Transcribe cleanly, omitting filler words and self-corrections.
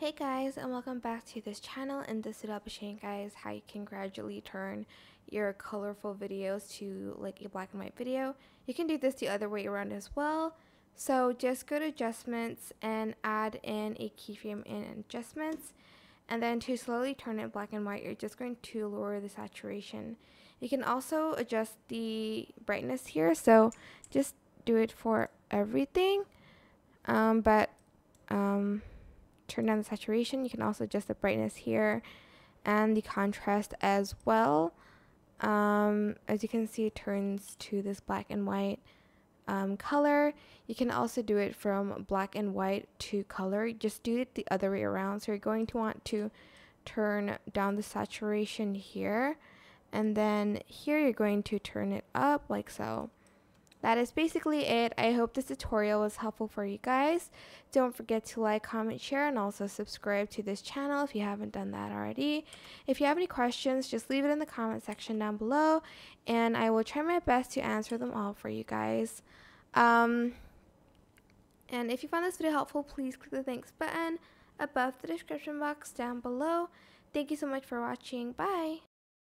Hey guys, and welcome back to this channel. In this video I'll be showing you guys how you can gradually turn your colorful videos to like a black and white video. You can do this the other way around as well. So just go to adjustments and add in a keyframe in adjustments, and then to slowly turn it black and white you're just going to lower the saturation. You can also adjust the brightness here, so just do it for everything, but turn down the saturation. You can also adjust the brightness here and the contrast as well. As you can see, it turns to this black and white color. You can also do it from black and white to color. Just do it the other way around. So you're going to want to turn down the saturation here, and then here you're going to turn it up like so. That is basically it. I hope this tutorial was helpful for you guys. Don't forget to like, comment, share, and also subscribe to this channel if you haven't done that already. If you have any questions, just leave it in the comment section down below, and I will try my best to answer them all for you guys. And if you found this video helpful, please click the thanks button above the description box down below. Thank you so much for watching. Bye!